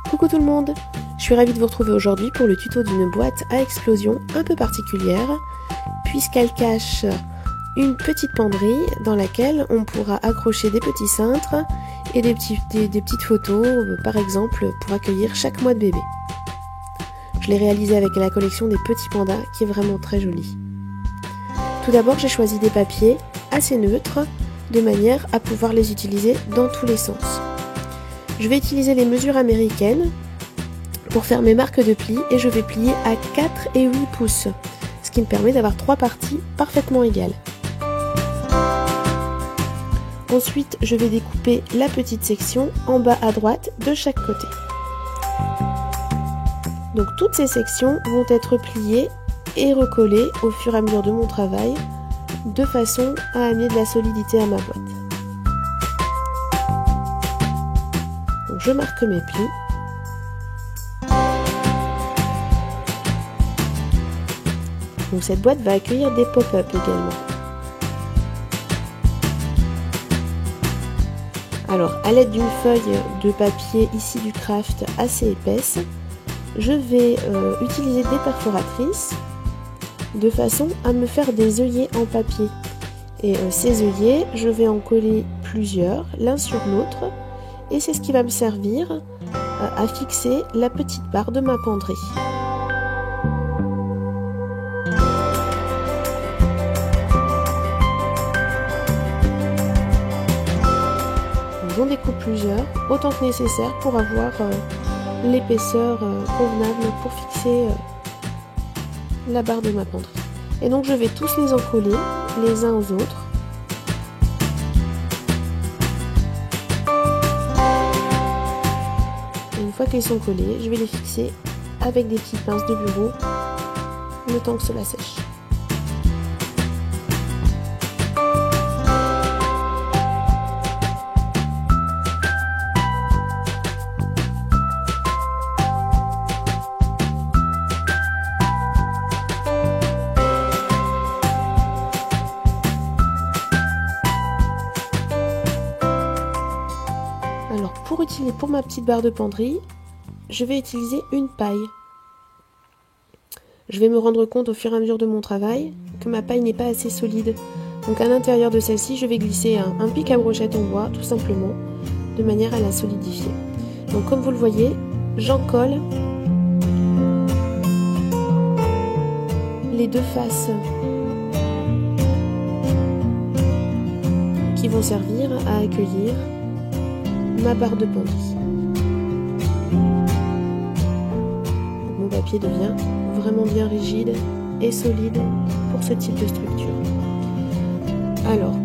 Coucou tout le monde, je suis ravie de vous retrouver aujourd'hui pour le tuto d'une boîte à explosion un peu particulière puisqu'elle cache une petite penderie dans laquelle on pourra accrocher des petits cintres et des petites photos par exemple pour accueillir chaque mois de bébé. Je l'ai réalisé avec la collection des petits pandas qui est vraiment très jolie. Tout d'abord j'ai choisi des papiers assez neutres de manière à pouvoir les utiliser dans tous les sens. Je vais utiliser les mesures américaines pour faire mes marques de pli et je vais plier à 4 et 8 pouces, ce qui me permet d'avoir 3 parties parfaitement égales. Ensuite, je vais découper la petite section en bas à droite de chaque côté. Donc toutes ces sections vont être pliées et recollées au fur et à mesure de mon travail, de façon à amener de la solidité à ma boîte. Donc je marque mes plis. Donc cette boîte va accueillir des pop-up également. Alors à l'aide d'une feuille de papier ici du craft assez épaisse, je vais utiliser des perforatrices de façon à me faire des œillets en papier. Et ces œillets, je vais en coller plusieurs, l'un sur l'autre, et c'est ce qui va me servir à fixer la petite barre de ma penderie. J'en découpe plusieurs, autant que nécessaire pour avoir l'épaisseur convenable pour fixer la barre de ma penderie. Et donc je vais tous les encoller les uns aux autres. Et une fois qu'ils sont collés, je vais les fixer avec des petites pinces de bureau le temps que cela sèche. Alors pour ma petite barre de penderie, je vais utiliser une paille. Je vais me rendre compte au fur et à mesure de mon travail que ma paille n'est pas assez solide. Donc à l'intérieur de celle-ci, je vais glisser un pic à brochette en bois, tout simplement, de manière à la solidifier. Donc comme vous le voyez, j'en colle les deux faces qui vont servir à accueillir ma barre de penderie. Mon papier devient vraiment bien rigide et solide pour ce type de structure. Alors,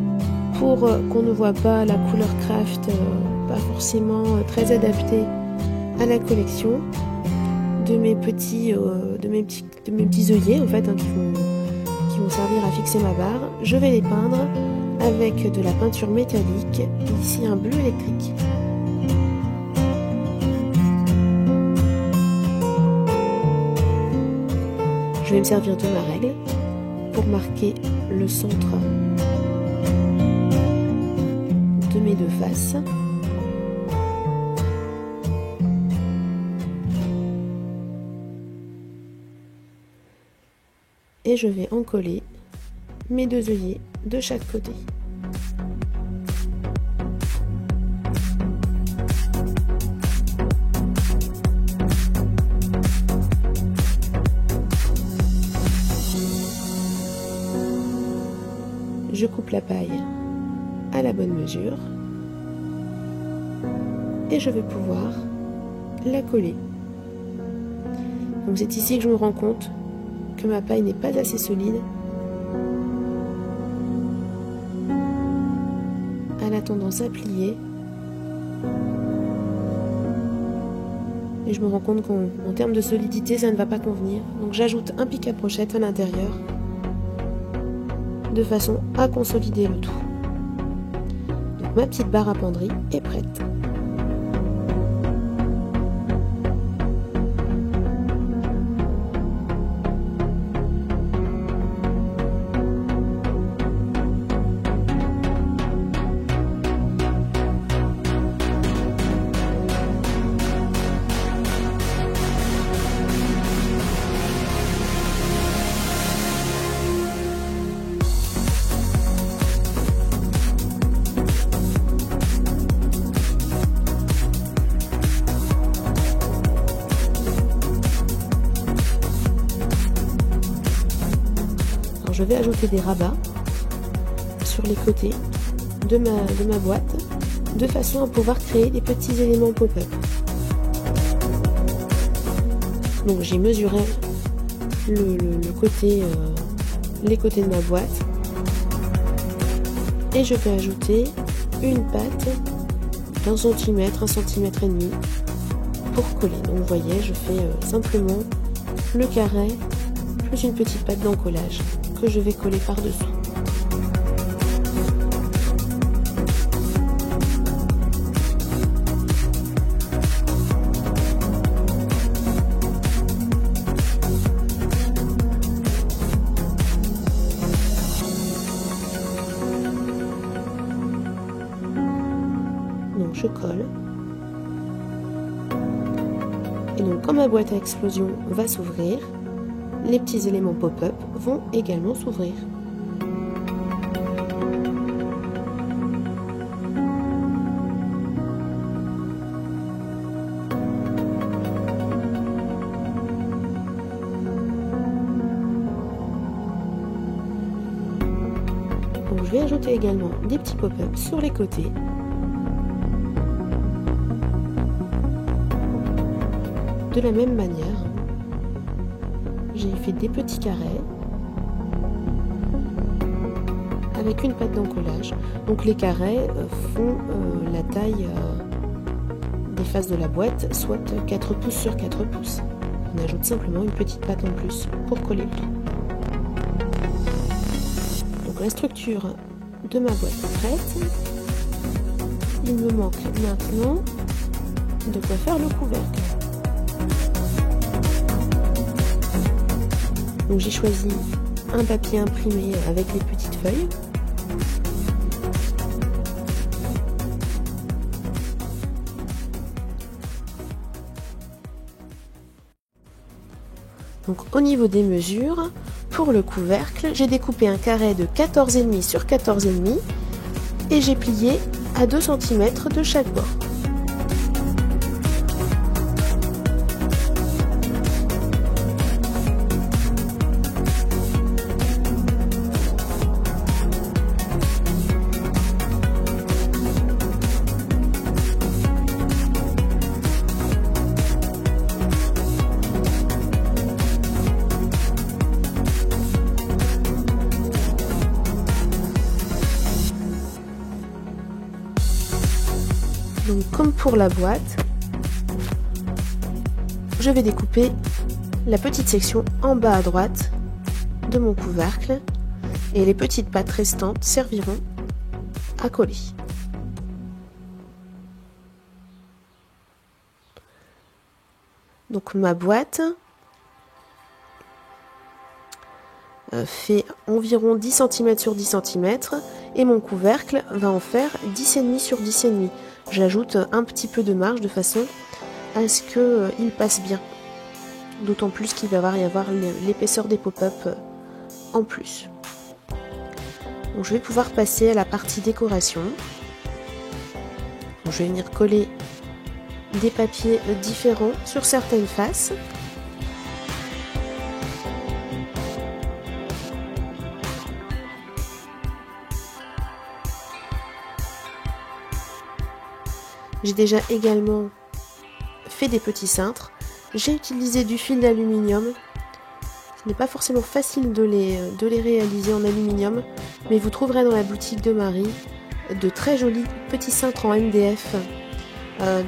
pour qu'on ne voit pas la couleur craft, pas forcément très adaptée à la collection, de mes petits œillets en fait, qui vont servir à fixer ma barre, je vais les peindre avec de la peinture métallique, ici un bleu électrique. Je vais me servir de ma règle pour marquer le centre de mes deux faces. Et je vais en coller mes deux œillets de chaque côté. Je coupe la paille à la bonne mesure et je vais pouvoir la coller. Donc c'est ici que je me rends compte que ma paille n'est pas assez solide. Elle a tendance à plier et je me rends compte qu'en termes de solidité ça ne va pas convenir. Donc j'ajoute un pic à brochette à l'intérieur de façon à consolider le tout. Donc ma petite barre à penderie est prête. vais ajouter des rabats sur les côtés de ma boîte, de façon à pouvoir créer des petits éléments pop-up. Donc j'ai mesuré le côté, les côtés de ma boîte, et je vais ajouter une patte d'1 cm, 1 cm et demi pour coller. Donc vous voyez, je fais simplement le carré plus une petite patte d'encollage que je vais coller par-dessous. Donc je colle. Et donc quand ma boîte à explosion va s'ouvrir, les petits éléments pop-up vont également s'ouvrir. Donc je vais ajouter également des petits pop-up sur les côtés. De la même manière, j'ai fait des petits carrés avec une patte d'encollage. Donc les carrés font la taille des faces de la boîte, soit 4 pouces sur 4 pouces. On ajoute simplement une petite patte en plus pour coller le tout. Donc la structure de ma boîte est prête. Il me manque maintenant de quoi faire le couvercle. Donc j'ai choisi un papier imprimé avec les petites feuilles. Donc au niveau des mesures, pour le couvercle, j'ai découpé un carré de 14,5 sur 14,5 et j'ai plié à 2 cm de chaque bord. Donc comme pour la boîte, je vais découper la petite section en bas à droite de mon couvercle et les petites pattes restantes serviront à coller. Donc ma boîte fait environ 10 cm sur 10 cm et mon couvercle va en faire 10,5 sur 10,5. J'ajoute un petit peu de marge de façon à ce qu'il passe bien. D'autant plus qu'il va y avoir l'épaisseur des pop-up en plus. Donc je vais pouvoir passer à la partie décoration. Donc je vais venir coller des papiers différents sur certaines faces. J'ai déjà également fait des petits cintres. J'ai utilisé du fil d'aluminium. Ce n'est pas forcément facile de les réaliser en aluminium, mais vous trouverez dans la boutique de Marie de très jolis petits cintres en MDF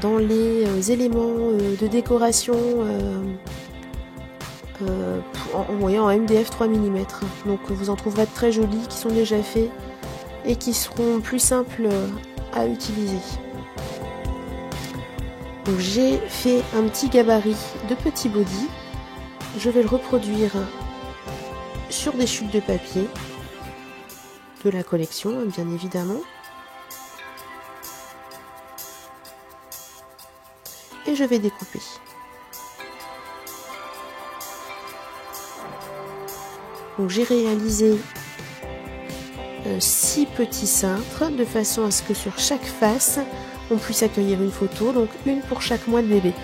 dans les éléments de décoration en MDF 3 mm. Donc vous en trouverez de très jolis qui sont déjà faits et qui seront plus simples à utiliser. Donc j'ai fait un petit gabarit de petit body. Je vais le reproduire sur des chutes de papier de la collection, bien évidemment. Et je vais découper. Donc j'ai réalisé 6 petits cintres de façon à ce que sur chaque face on puisse accueillir une photo, donc une pour chaque mois de bébé.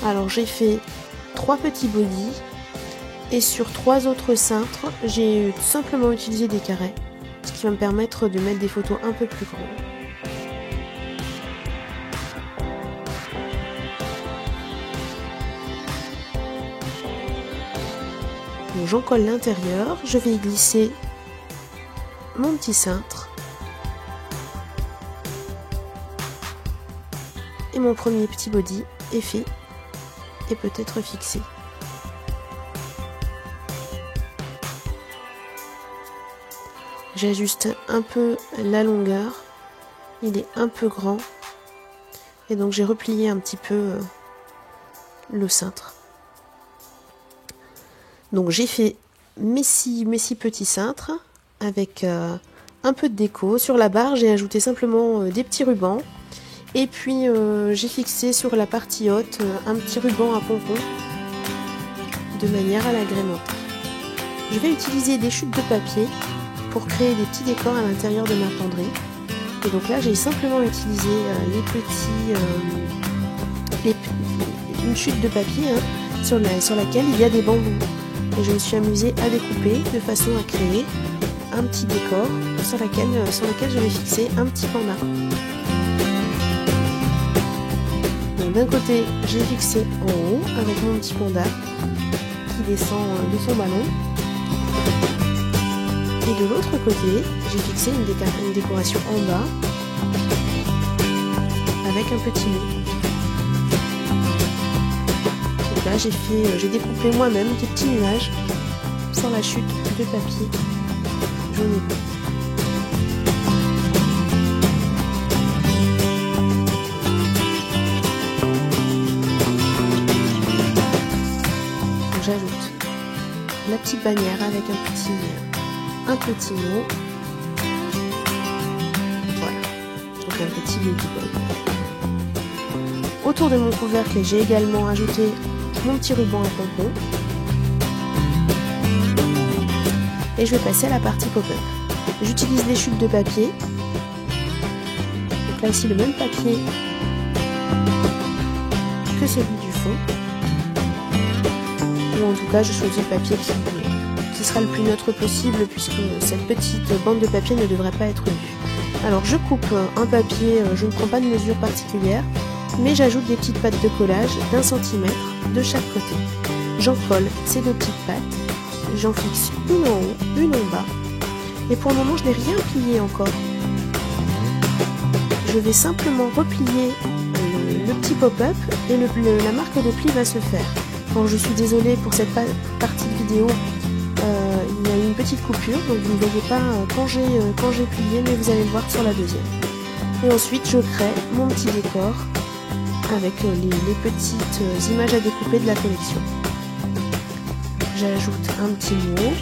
Alors j'ai fait 3 petits bodys Et sur 3 autres cintres, j'ai simplement utilisé des carrés, ce qui va me permettre de mettre des photos un peu plus grandes. Donc j'en colle l'intérieur, je vais y glisser mon petit cintre. Et mon premier petit body est fait et peut être fixé. J'ajuste un peu la longueur, il est un peu grand et donc j'ai replié un petit peu le cintre. Donc j'ai fait mes six petits cintres avec un peu de déco. Sur la barre j'ai ajouté simplement des petits rubans et puis j'ai fixé sur la partie haute un petit ruban à pompons de manière à l'agrémenter. Je vais utiliser des chutes de papier pour créer des petits décors à l'intérieur de ma penderie. Et donc là j'ai simplement utilisé une chute de papier sur laquelle il y a des bambous. Et je me suis amusée à découper de façon à créer un petit décor sur lequel je vais fixer un petit panda. Donc d'un côté j'ai fixé en haut avec mon petit panda qui descend de son ballon. Et de l'autre côté, j'ai fixé une décoration en bas avec un petit nez. Donc là, j'ai découpé moi-même des petits nuages sans la chute de papier jaune et bleu. Donc j'ajoute la petite bannière avec un petit mot, voilà, donc un petit ladybug. Autour de mon couvercle, j'ai également ajouté mon petit ruban à pompons et je vais passer à la partie pop-up. J'utilise des chutes de papier, donc là aussi le même papier que celui du fond, ou en tout cas je choisis le papier qui sera le plus neutre possible puisque cette petite bande de papier ne devrait pas être vue. Alors je coupe un papier, je ne prends pas de mesure particulière, mais j'ajoute des petites pattes de collage d'1 centimètre de chaque côté. J'en colle ces deux petites pattes, j'en fixe une en haut, une en bas, et pour le moment je n'ai rien plié encore. Je vais simplement replier le petit pop-up et la marque de pli va se faire. Bon, je suis désolée pour cette partie de vidéo. Il y a une petite coupure, donc vous ne voyez pas quand j'ai plié, mais vous allez le voir sur la deuxième. Et ensuite je crée mon petit décor avec les petites images à découper de la collection. J'ajoute un petit mot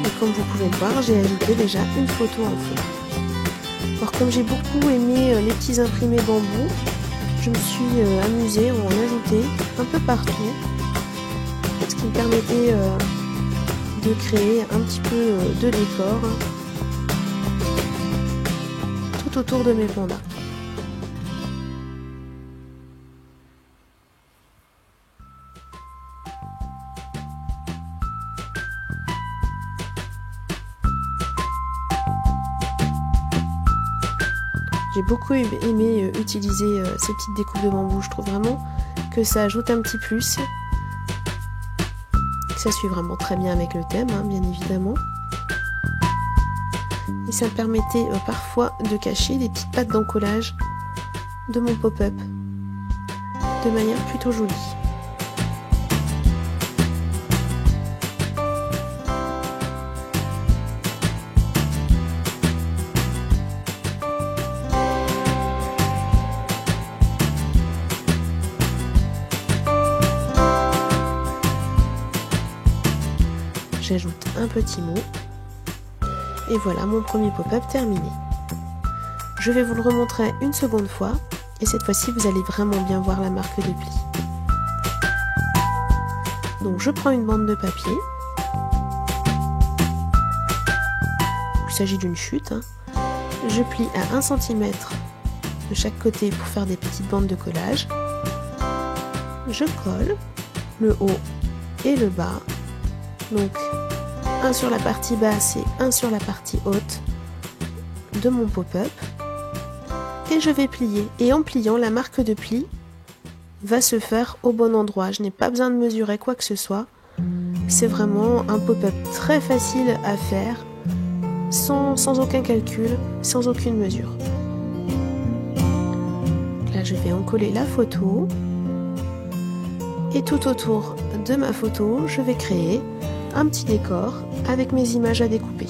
et comme vous pouvez le voir, j'ai ajouté déjà une photo en fond. Alors comme j'ai beaucoup aimé les petits imprimés bambou, je me suis amusée à en ajouter un peu partout, ce qui me permettait de créer un petit peu de décor tout autour de mes pandas. J'ai beaucoup aimé utiliser ces petites découpes de bambou, je trouve vraiment que ça ajoute un petit plus. Ça suit vraiment très bien avec le thème, bien évidemment. Et ça me permettait parfois de cacher des petites pattes d'encollage de mon pop-up de manière plutôt jolie. J'ajoute un petit mot et voilà mon premier pop-up terminé. Je vais vous le remontrer une seconde fois et cette fois-ci vous allez vraiment bien voir la marque de pli. Donc je prends une bande de papier, il s'agit d'une chute, je plie à 1 cm de chaque côté pour faire des petites bandes de collage, je colle le haut et le bas. Donc un sur la partie basse et un sur la partie haute de mon pop-up. Et je vais plier. Et en pliant, la marque de pli va se faire au bon endroit. Je n'ai pas besoin de mesurer quoi que ce soit. C'est vraiment un pop-up très facile à faire, sans aucun calcul, sans aucune mesure. Là, je vais encoller la photo. Et tout autour de ma photo, je vais créer un petit décor avec mes images à découper.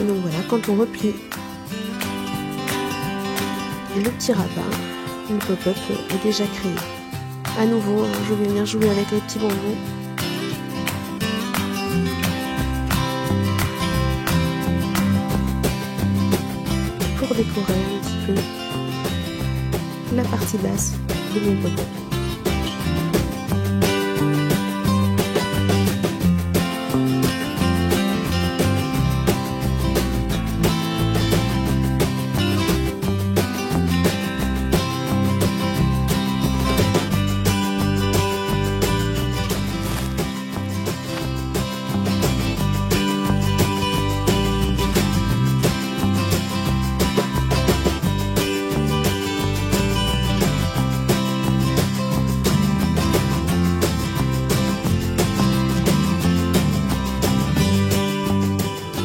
Et donc voilà, quand on replie le petit rabat, le pop-up est déjà créé. À nouveau, je vais venir jouer avec les petits bonbons. Pour décorer un petit peu la partie basse de mon pop-up.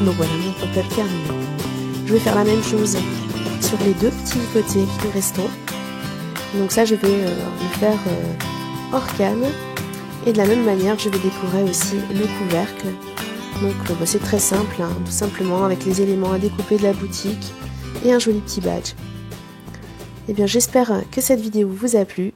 Donc voilà mon pop-up terminé. Je vais faire la même chose sur les deux petits côtés restants. Donc ça je vais le faire hors cam. Et de la même manière je vais décorer aussi le couvercle. Donc c'est très simple, hein, tout simplement avec les éléments à découper de la boutique et un joli petit badge. Et bien j'espère que cette vidéo vous a plu.